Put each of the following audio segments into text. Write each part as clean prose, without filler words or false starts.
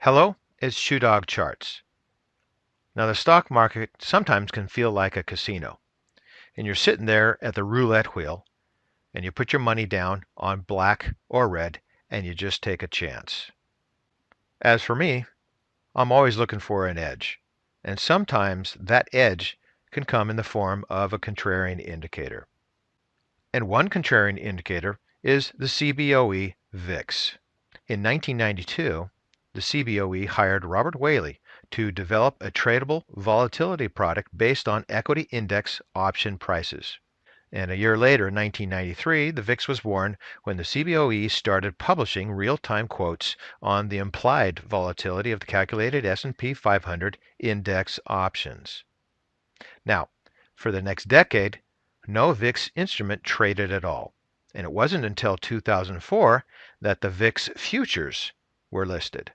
Hello, it's ChewDog Charts. Now, the stock market sometimes can feel like a casino, and you're sitting there at the roulette wheel, and you put your money down on black or red, and you just take a chance. As for me, I'm always looking for an edge, and sometimes that edge can come in the form of a contrarian indicator. And one contrarian indicator is the CBOE VIX. In 1992, the CBOE hired Robert Whaley to develop a tradable volatility product based on equity index option prices. And a year later, in 1993, the VIX was born when the CBOE started publishing real-time quotes on the implied volatility of the calculated S&P 500 index options. Now, for the next decade, no VIX instrument traded at all. And it wasn't until 2004 that the VIX futures were listed.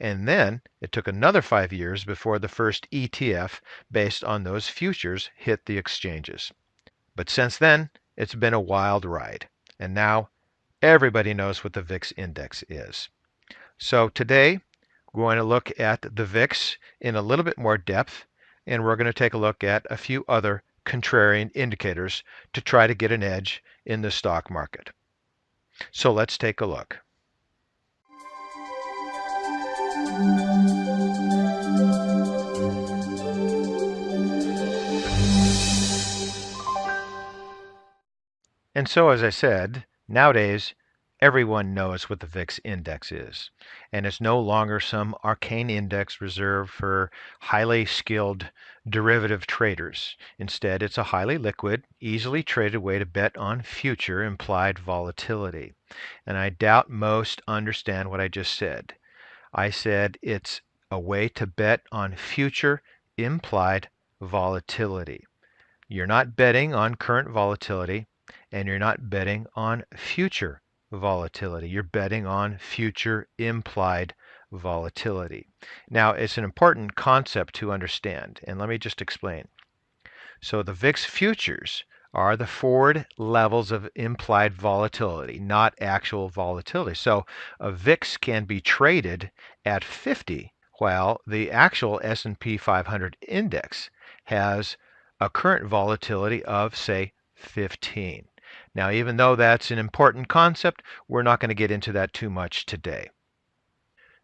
And then it took another 5 years before the first ETF based on those futures hit the exchanges. But since then, it's been a wild ride. And now everybody knows what the VIX index is. So today, we're going to look at the VIX in a little bit more depth, and we're going to take a look at a few other contrarian indicators to try to get an edge in the stock market. So let's take a look. And so, as I said, nowadays everyone knows what the VIX index is. And it's no longer some arcane index reserved for highly skilled derivative traders. Instead, it's a highly liquid, easily traded way to bet on future implied volatility. And I doubt most understand what I just said. I said it's a way to bet on future implied volatility. You're not betting on current volatility, and you're not betting on future volatility. You're betting on future implied volatility. Now, it's an important concept to understand, and let me just explain. So the VIX futures are the forward levels of implied volatility, not actual volatility. So a VIX can be traded at 50, while the actual S&P 500 index has a current volatility of, say, 15. Now, even though that's an important concept, we're not going to get into that too much today.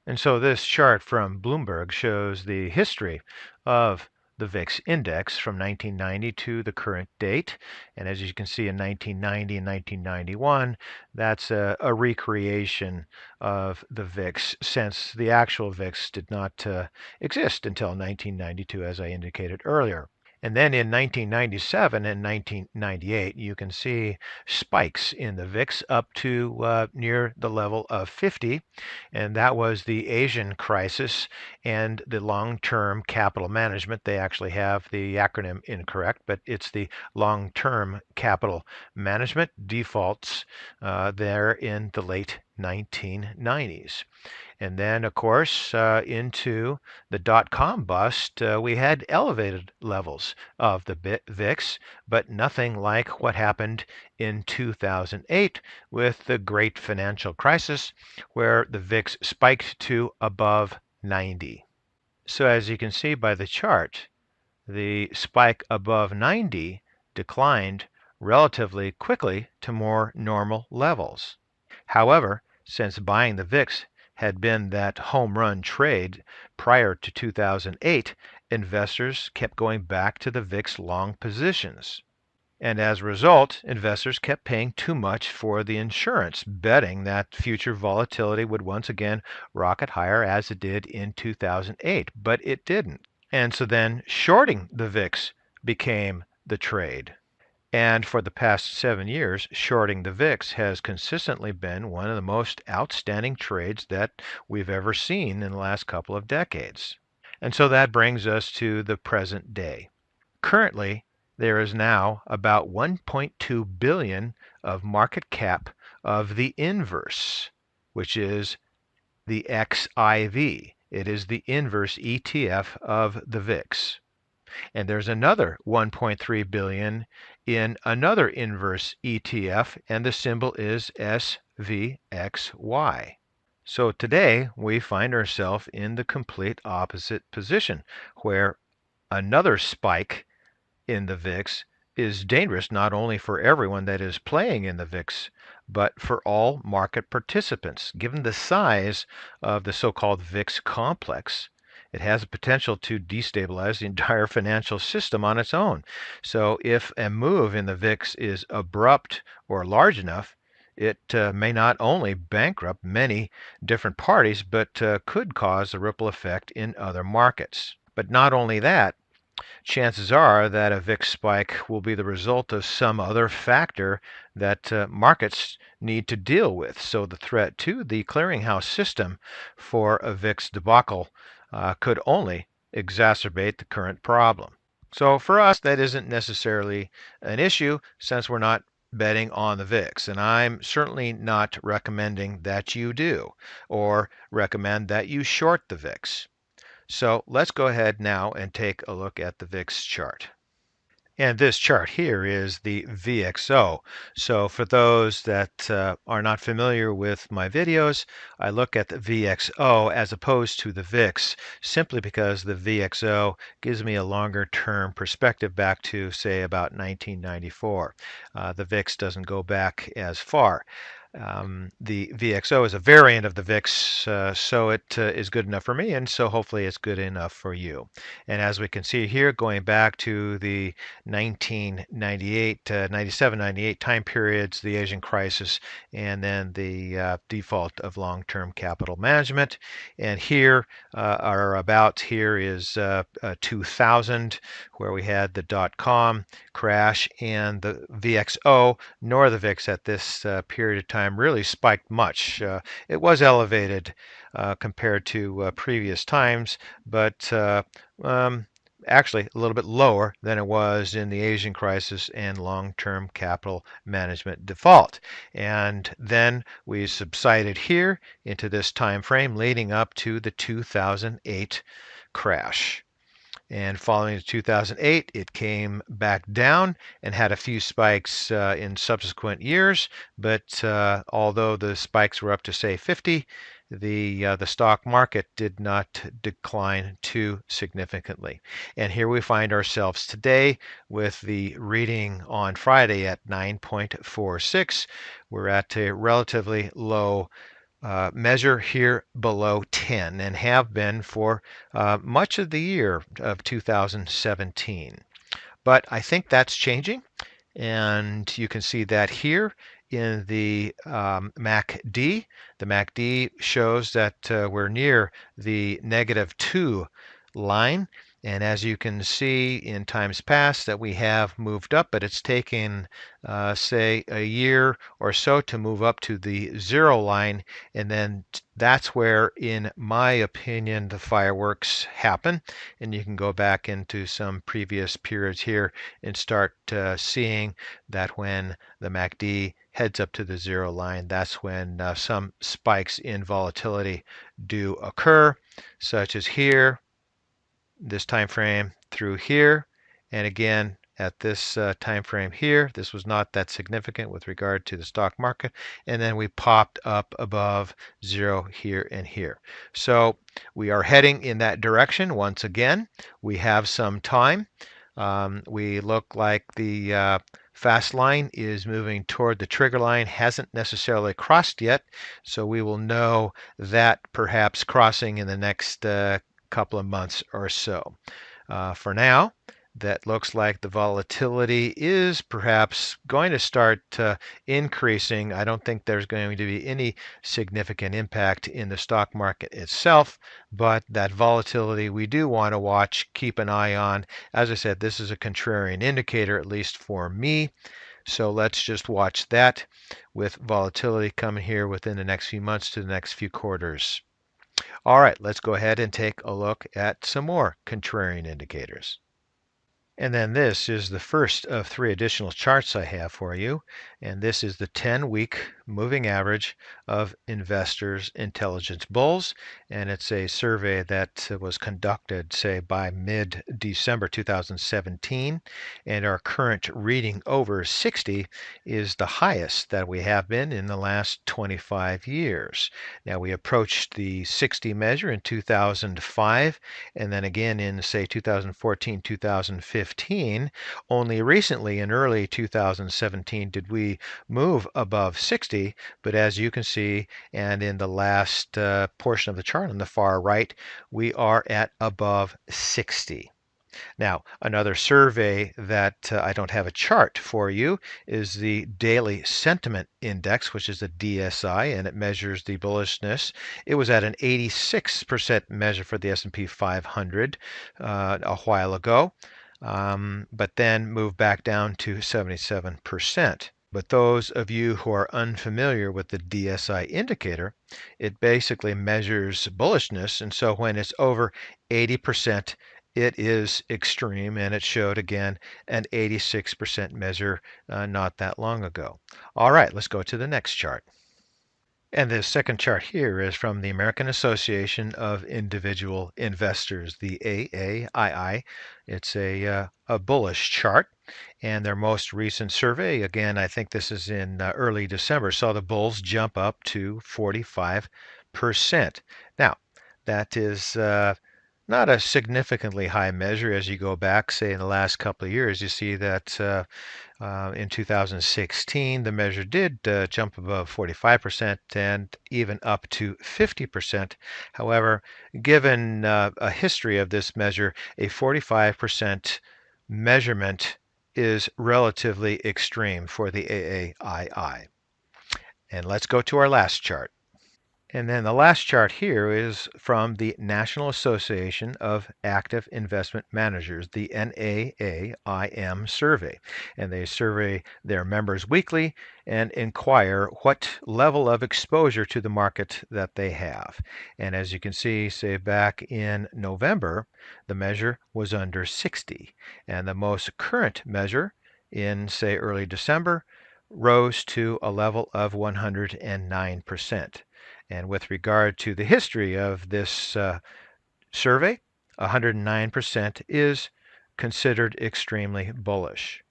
And so this chart from Bloomberg shows the history of the VIX index from 1990 to the current date. And as you can see, in 1990 and 1991, that's a recreation of the VIX, since the actual VIX did not exist until 1992, as I indicated earlier. And then in 1997 and 1998, you can see spikes in the VIX up to near the level of 50. And that was the Asian crisis and the long-term capital management. They actually have the acronym incorrect, but it's the long-term capital management defaults there in the late 1990s. And then, of course, into the dot-com bust, we had elevated levels of the VIX, but nothing like what happened in 2008 with the great financial crisis, where the VIX spiked to above 90. So as you can see by the chart, the spike above 90 declined relatively quickly to more normal levels. However, since buying the VIX had been that home run trade prior to 2008, investors kept going back to the VIX long positions. And as a result, investors kept paying too much for the insurance, betting that future volatility would once again rocket higher as it did in 2008. But it didn't. And so then shorting the VIX became the trade. And for the past 7 years, shorting the VIX has consistently been one of the most outstanding trades that we've ever seen in the last couple of decades. And so that brings us to the present day. Currently, there is now about 1.2 billion of market cap of the inverse, which is the XIV. It is the inverse ETF of the VIX. And there's another 1.3 billion in another inverse ETF, and the symbol is SVXY. So today we find ourselves in the complete opposite position where another spike in the VIX is dangerous not only for everyone that is playing in the VIX, but for all market participants. Given the size of the so-called VIX complex, it has the potential to destabilize the entire financial system on its own. So if a move in the VIX is abrupt or large enough, it may not only bankrupt many different parties, but could cause a ripple effect in other markets. But not only that, chances are that a VIX spike will be the result of some other factor that markets need to deal with. So the threat to the clearinghouse system for a VIX debacle could only exacerbate the current problem. So for us, that isn't necessarily an issue since we're not betting on the VIX. And I'm certainly not recommending that you do or recommend that you short the VIX. So let's go ahead now and take a look at the VIX chart. And this chart here is the VXO. So for those that are not familiar with my videos, I look at the VXO as opposed to the VIX simply because the VXO gives me a longer term perspective back to, say, about 1994. The VIX doesn't go back as far. The VXO is a variant of the VIX, so it is good enough for me, and so hopefully it's good enough for you. And as we can see here, going back to the 1998, 97, 98 time periods, the Asian crisis, and then the default of long-term capital management. And here, our about here is 2000, where we had the dot-com crash, and the VXO nor the VIX at this period of time really spiked much. It was elevated compared to previous times, but actually a little bit lower than it was in the Asian crisis and long-term capital management default. And then we subsided here into this time frame leading up to the 2008 crash. And following 2008, it came back down and had a few spikes in subsequent years. But although the spikes were up to, say, 50, the stock market did not decline too significantly. And here we find ourselves today with the reading on Friday at 9.46. We're at a relatively low measure here below 10 and have been for much of the year of 2017. But I think that's changing, and you can see that here in the MACD. The MACD shows that we're near the -2 line. And as you can see in times past that we have moved up, but it's taken, say, a year or so to move up to the 0 line. And then that's where, in my opinion, the fireworks happen. And you can go back into some previous periods here and start seeing that when the MACD heads up to the 0 line, that's when some spikes in volatility do occur, such as here, this time frame through here, and again at this time frame here. This was not that significant with regard to the stock market, and then we popped up above 0 here and here. So we are heading in that direction once again. We have some time. We look like the fast line is moving toward the trigger line, hasn't necessarily crossed yet, so we will know that perhaps crossing in the next couple of months or so. For now, that looks like the volatility is perhaps going to start increasing. I don't think there's going to be any significant impact in the stock market itself, but that volatility we do want to watch, keep an eye on. As I said, this is a contrarian indicator, at least for me. So let's just watch that with volatility coming here within the next few months to the next few quarters. All right, let's go ahead and take a look at some more contrarian indicators. And then this is the first of 3 additional charts I have for you. And this is the 10-week moving average of Investors Intelligence Bulls. And it's a survey that was conducted, say, by mid-December 2017. And our current reading over 60 is the highest that we have been in the last 25 years. Now, we approached the 60 measure in 2005, and then again in, say, 2014, 2015. Only recently, in early 2017, did we move above 60. But as you can see, and in the last portion of the chart on the far right, we are at above 60. Now, another survey that I don't have a chart for you is the Daily Sentiment Index, which is the DSI, and it measures the bullishness. It was at an 86% measure for the S&P 500 a while ago, but then moved back down to 77%. But those of you who are unfamiliar with the DSI indicator, it basically measures bullishness. And so when it's over 80%, it is extreme, and it showed again an 86% measure not that long ago. All right, let's go to the next chart. And the second chart here is from the American Association of Individual Investors, the AAII. It's a bullish chart. And their most recent survey, again, I think this is in early December, saw the bulls jump up to 45%. Now, that is not a significantly high measure as you go back, say, in the last couple of years. You see that in 2016, the measure did jump above 45% and even up to 50%. However, given a history of this measure, a 45% measurement is relatively extreme for the AAII. And let's go to our last chart. And then the last chart here is from the National Association of Active Investment Managers, the NAIM survey. And they survey their members weekly and inquire what level of exposure to the market that they have. And as you can see, say back in November, the measure was under 60. And the most current measure in, say, early December rose to a level of 109%. And with regard to the history of this survey, 109% is considered extremely bullish.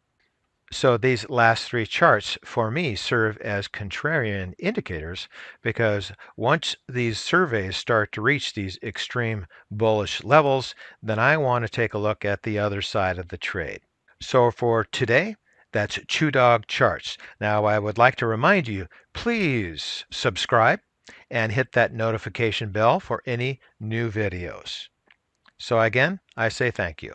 So these last 3 charts for me serve as contrarian indicators, because once these surveys start to reach these extreme bullish levels, then I want to take a look at the other side of the trade. So for today, that's ChewDog Charts. Now, I would like to remind you, please subscribe and hit that notification bell for any new videos. So again, I say thank you.